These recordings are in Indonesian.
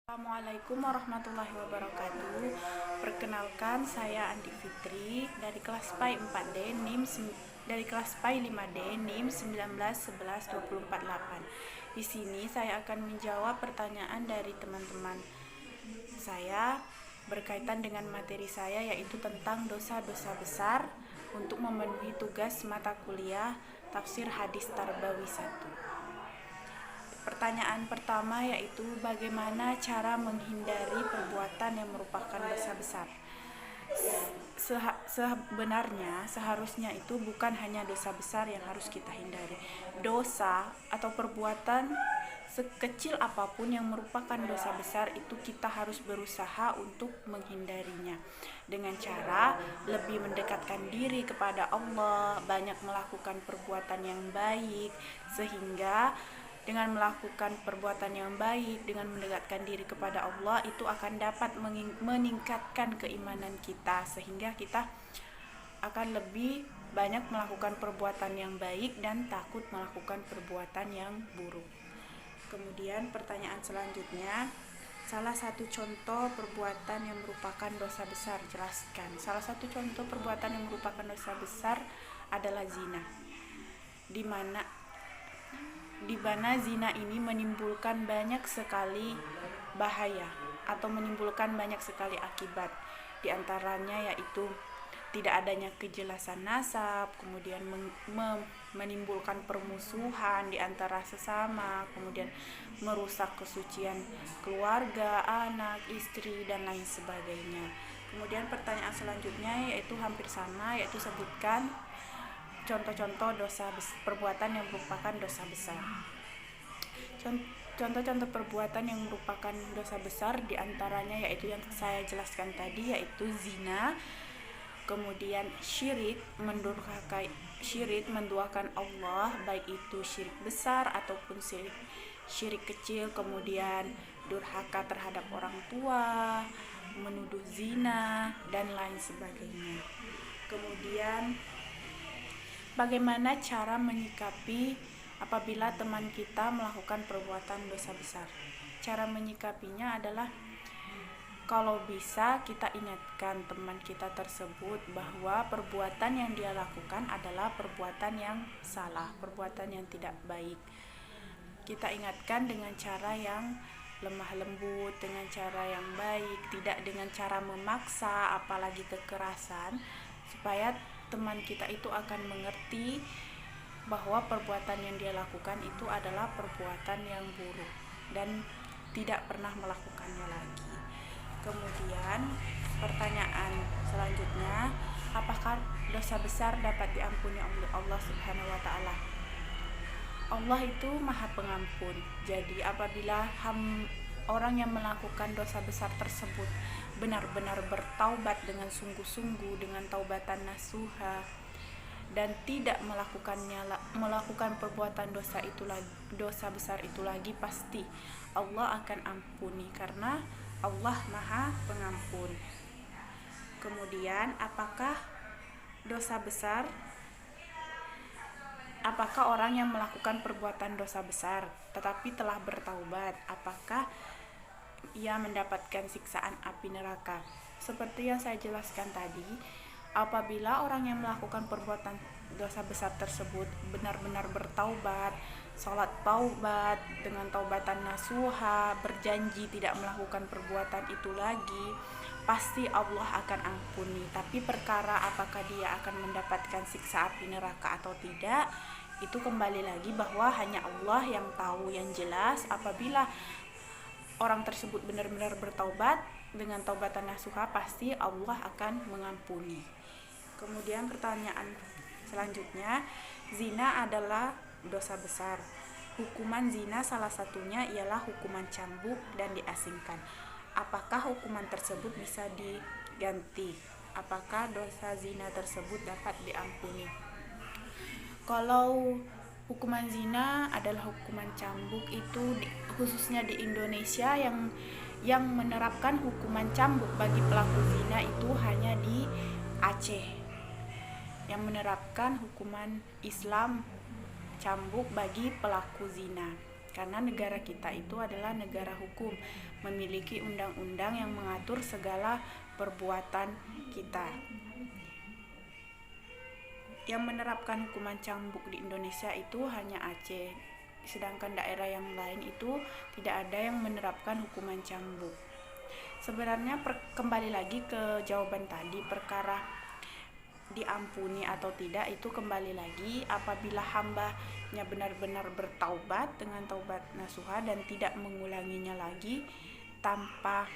Assalamualaikum warahmatullahi wabarakatuh. Perkenalkan, saya Andi Fitri dari kelas PAI 4D NIM dari kelas PAI 5D NIM 1911248. Di sini saya akan menjawab pertanyaan dari teman-teman saya berkaitan dengan materi saya, yaitu tentang dosa-dosa besar untuk memenuhi tugas mata kuliah Tafsir Hadis Tarbawi 1. Pertanyaan pertama yaitu bagaimana cara menghindari perbuatan yang merupakan dosa besar. Sebenarnya seharusnya itu bukan hanya dosa besar yang harus kita hindari. Dosa atau perbuatan sekecil apapun yang merupakan dosa besar itu kita harus berusaha untuk menghindarinya dengan cara lebih mendekatkan diri kepada Allah, banyak melakukan perbuatan yang baik, sehingga dengan melakukan perbuatan yang baik, dengan mendekatkan diri kepada Allah, itu akan dapat meningkatkan keimanan kita, sehingga kita akan lebih banyak melakukan perbuatan yang baik dan takut melakukan perbuatan yang buruk. Kemudian pertanyaan selanjutnya, salah satu contoh perbuatan yang merupakan dosa besar, jelaskan. Salah satu contoh perbuatan yang merupakan dosa besar adalah zina, di mana zina ini menimbulkan banyak sekali bahaya atau menimbulkan banyak sekali akibat. Di antaranya yaitu tidak adanya kejelasan nasab, kemudian menimbulkan permusuhan di antara sesama, kemudian merusak kesucian keluarga, anak, istri, dan lain sebagainya. Kemudian pertanyaan selanjutnya yaitu hampir sama, yaitu sebutkan contoh-contoh perbuatan yang merupakan dosa besar. Contoh-contoh perbuatan yang merupakan dosa besar diantaranya yaitu yang saya jelaskan tadi, yaitu zina, kemudian syirik, menduakan Allah, baik itu syirik besar ataupun syirik kecil, kemudian durhaka terhadap orang tua, menuduh zina, dan lain sebagainya. Kemudian bagaimana cara menyikapi apabila teman kita melakukan perbuatan dosa besar? Cara menyikapinya adalah kalau bisa kita ingatkan teman kita tersebut bahwa perbuatan yang dia lakukan adalah perbuatan yang salah, perbuatan yang tidak baik. Kita ingatkan dengan cara yang lemah lembut, dengan cara yang baik, tidak dengan cara memaksa, apalagi kekerasan, supaya teman kita itu akan mengerti bahwa perbuatan yang dia lakukan itu adalah perbuatan yang buruk dan tidak pernah melakukannya lagi. Kemudian pertanyaan selanjutnya, apakah dosa besar dapat diampuni oleh Allah Subhanahu wa taala? Allah itu Maha Pengampun. Jadi apabila orang yang melakukan dosa besar tersebut benar-benar bertaubat dengan sungguh-sungguh, dengan taubatan nasuha, dan tidak melakukan perbuatan dosa besar itu lagi, pasti Allah akan ampuni karena Allah Maha Pengampun. Kemudian apakah orang yang melakukan perbuatan dosa besar tetapi telah bertaubat, apakah ia mendapatkan siksaan api neraka? Seperti yang saya jelaskan tadi, apabila orang yang melakukan perbuatan dosa besar tersebut benar-benar bertaubat, sholat taubat dengan taubatan nasuha, berjanji tidak melakukan perbuatan itu lagi, pasti Allah akan ampuni. Tapi perkara apakah dia akan mendapatkan siksa api neraka atau tidak, itu kembali lagi bahwa hanya Allah yang tahu. Yang jelas apabila orang tersebut benar-benar bertaubat dengan taubatan nasuha, pasti Allah akan mengampuni. Kemudian pertanyaan selanjutnya, zina adalah dosa besar. Hukuman zina salah satunya ialah hukuman cambuk dan diasingkan. Apakah hukuman tersebut bisa diganti? Apakah dosa zina tersebut dapat diampuni? Kalau hukuman zina adalah hukuman cambuk, itu khususnya di Indonesia yang menerapkan hukuman cambuk bagi pelaku zina itu hanya di Aceh, yang menerapkan hukuman Islam cambuk bagi pelaku zina. karena negara kita itu adalah negara hukum, memiliki undang-undang yang mengatur segala perbuatan kita. Yang menerapkan hukuman cambuk di Indonesia itu hanya Aceh, sedangkan daerah yang lain itu tidak ada yang menerapkan hukuman cambuk. Sebenarnya kembali lagi ke jawaban tadi, perkara diampuni atau tidak itu kembali lagi apabila hambanya benar-benar bertaubat dengan taubat nasuha dan tidak mengulanginya lagi. Tanpa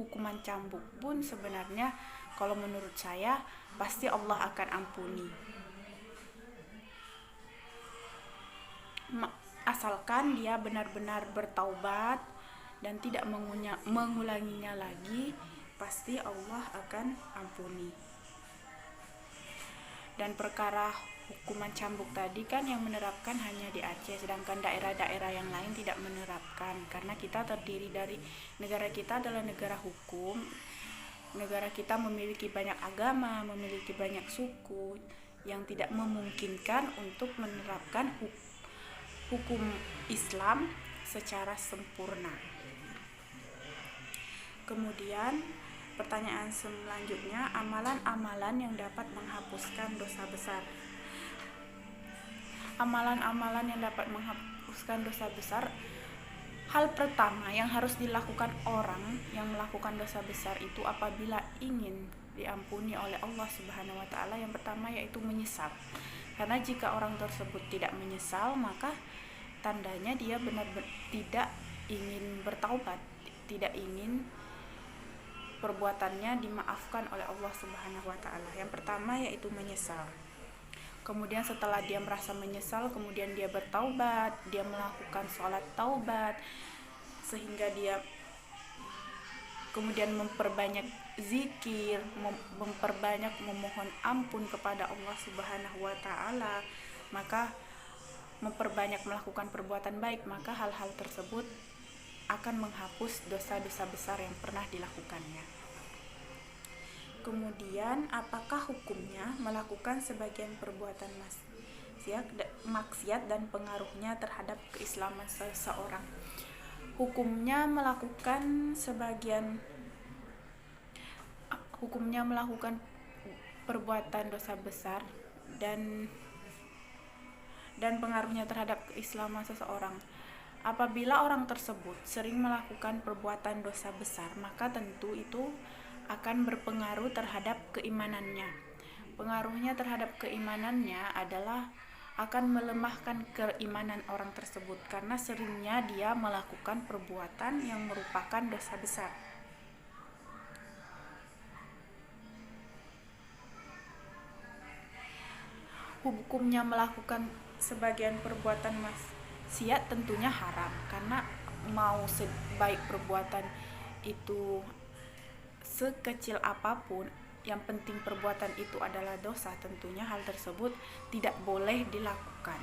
hukuman cambuk pun sebenarnya kalau menurut saya pasti Allah akan ampuni, asalkan dia benar-benar bertaubat dan tidak mengulanginya lagi, pasti Allah akan ampuni. Dan perkara hukuman cambuk tadi kan yang menerapkan hanya di Aceh, sedangkan daerah-daerah yang lain tidak menerapkan, karena kita terdiri dari, negara kita adalah negara hukum. Negara kita memiliki banyak agama, memiliki banyak suku yang tidak memungkinkan untuk menerapkan hukum Islam secara sempurna. Kemudian pertanyaan selanjutnya, amalan-amalan yang dapat menghapuskan dosa besar. Amalan-amalan yang dapat menghapuskan dosa besar, hal pertama yang harus dilakukan orang yang melakukan dosa besar itu apabila ingin diampuni oleh Allah Subhanahu wa taala, yang pertama yaitu menyesal. Karena jika orang tersebut tidak menyesal, maka tandanya dia benar-benar tidak ingin bertaubat, tidak ingin perbuatannya dimaafkan oleh Allah Subhanahu wa taala. Yang pertama yaitu menyesal. Kemudian setelah dia merasa menyesal, kemudian dia bertaubat, dia melakukan sholat taubat, sehingga dia kemudian memperbanyak zikir, memperbanyak memohon ampun kepada Allah Subhanahu wa taala, maka memperbanyak melakukan perbuatan baik, maka hal-hal tersebut akan menghapus dosa-dosa besar yang pernah dilakukannya. Kemudian, apakah hukumnya melakukan sebagian perbuatan maksiat dan pengaruhnya terhadap keislaman seseorang? Hukumnya melakukan perbuatan dosa besar dan pengaruhnya terhadap keislaman seseorang. Apabila orang tersebut sering melakukan perbuatan dosa besar, maka tentu itu akan berpengaruh terhadap keimanannya. Pengaruhnya terhadap keimanannya adalah akan melemahkan keimanan orang tersebut karena seringnya dia melakukan perbuatan yang merupakan dosa besar. Hukumnya melakukan sebagian perbuatan maksiat tentunya haram, karena mau sebaik perbuatan itu sekecil apapun, yang penting perbuatan itu adalah dosa, tentunya hal tersebut tidak boleh dilakukan.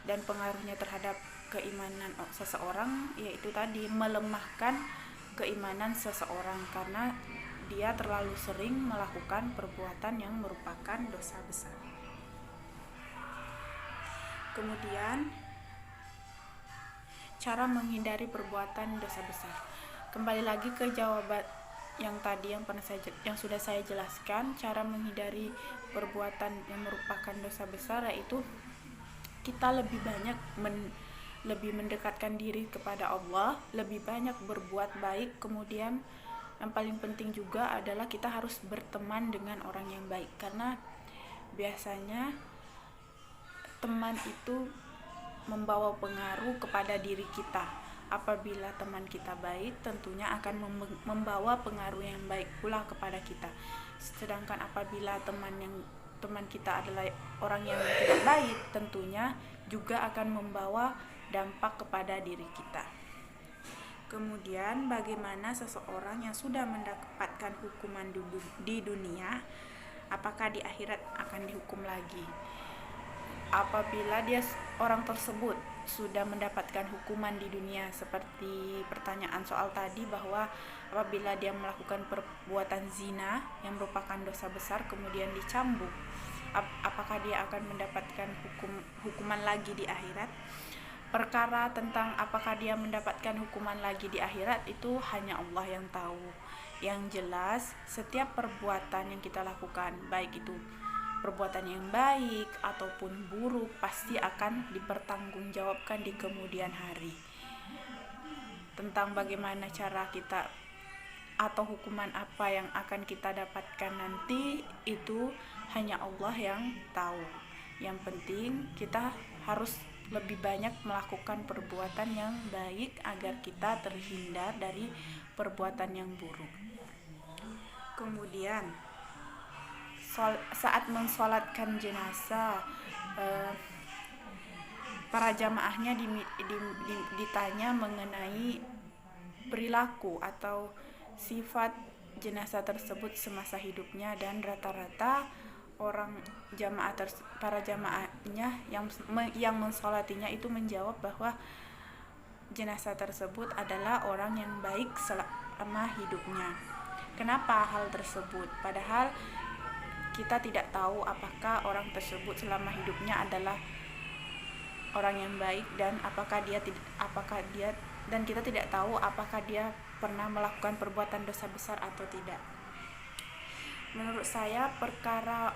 Dan pengaruhnya terhadap keimanan seseorang yaitu tadi melemahkan keimanan seseorang karena dia terlalu sering melakukan perbuatan yang merupakan dosa besar. Kemudian cara menghindari perbuatan dosa besar. Kembali lagi ke jawaban yang tadi yang sudah saya jelaskan, cara menghindari perbuatan yang merupakan dosa besar yaitu kita lebih banyak lebih mendekatkan diri kepada Allah, lebih banyak berbuat baik. Kemudian yang paling penting juga adalah kita harus berteman dengan orang yang baik, karena biasanya teman itu membawa pengaruh kepada diri kita. Apabila teman kita baik, tentunya akan membawa pengaruh yang baik pula kepada kita. Sedangkan apabila teman kita adalah orang yang tidak baik, tentunya juga akan membawa dampak kepada diri kita. Kemudian bagaimana seseorang yang sudah mendapatkan hukuman di dunia, apakah di akhirat akan dihukum lagi? Apabila orang tersebut sudah mendapatkan hukuman di dunia, seperti pertanyaan soal tadi bahwa apabila dia melakukan perbuatan zina yang merupakan dosa besar kemudian dicambuk, apakah dia akan mendapatkan hukuman lagi di akhirat? Perkara tentang apakah dia mendapatkan hukuman lagi di akhirat itu hanya Allah yang tahu. Yang jelas, setiap perbuatan yang kita lakukan, baik itu perbuatan yang baik ataupun buruk, pasti akan dipertanggungjawabkan di kemudian hari. Tentang bagaimana cara kita atau hukuman apa yang akan kita dapatkan nanti, itu hanya Allah yang tahu. Yang penting kita harus lebih banyak melakukan perbuatan yang baik agar kita terhindar dari perbuatan yang buruk. Kemudian saat mensolatkan jenazah, para jamaahnya ditanya mengenai perilaku atau sifat jenazah tersebut semasa hidupnya, dan rata-rata para jamaahnya yang mensolatinya itu menjawab bahwa jenazah tersebut adalah orang yang baik selama hidupnya. Kenapa hal tersebut? Padahal kita tidak tahu apakah orang tersebut selama hidupnya adalah orang yang baik, dan dan kita tidak tahu apakah dia pernah melakukan perbuatan dosa besar atau tidak. Menurut saya, perkara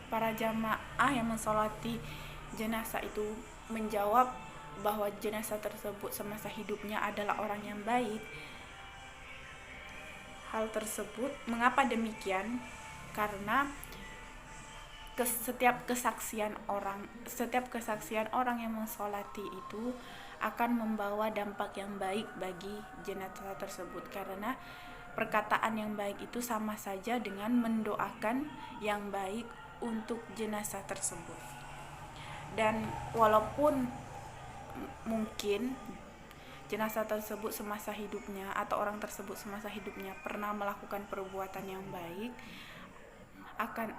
para jamaah yang mensolati jenazah itu menjawab bahwa jenazah tersebut semasa hidupnya adalah orang yang baik. Hal tersebut, mengapa demikian? Karena setiap kesaksian orang yang mensolati itu akan membawa dampak yang baik bagi jenazah tersebut, karena perkataan yang baik itu sama saja dengan mendoakan yang baik untuk jenazah tersebut. Dan walaupun mungkin jenazah tersebut semasa hidupnya atau orang tersebut semasa hidupnya pernah melakukan perbuatan yang baik, akan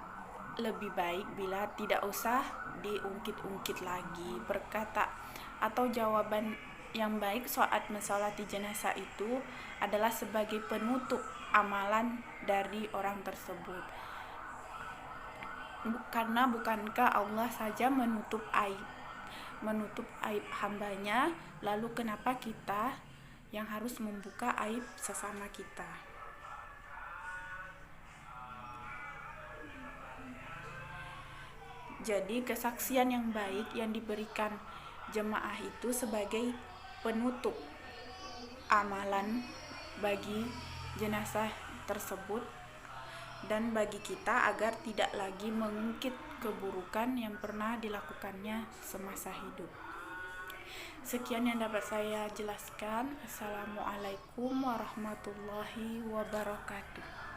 lebih baik bila tidak usah diungkit-ungkit lagi. Berkata atau jawaban yang baik saat mensolati jenazah itu adalah sebagai penutup amalan dari orang tersebut. Karena bukankah Allah saja menutup aib hambanya, lalu kenapa kita yang harus membuka aib sesama kita? Jadi kesaksian yang baik yang diberikan jemaah itu sebagai penutup amalan bagi jenazah tersebut dan bagi kita agar tidak lagi mengungkit keburukan yang pernah dilakukannya semasa hidup. Sekian yang dapat saya jelaskan. Assalamualaikum warahmatullahi wabarakatuh.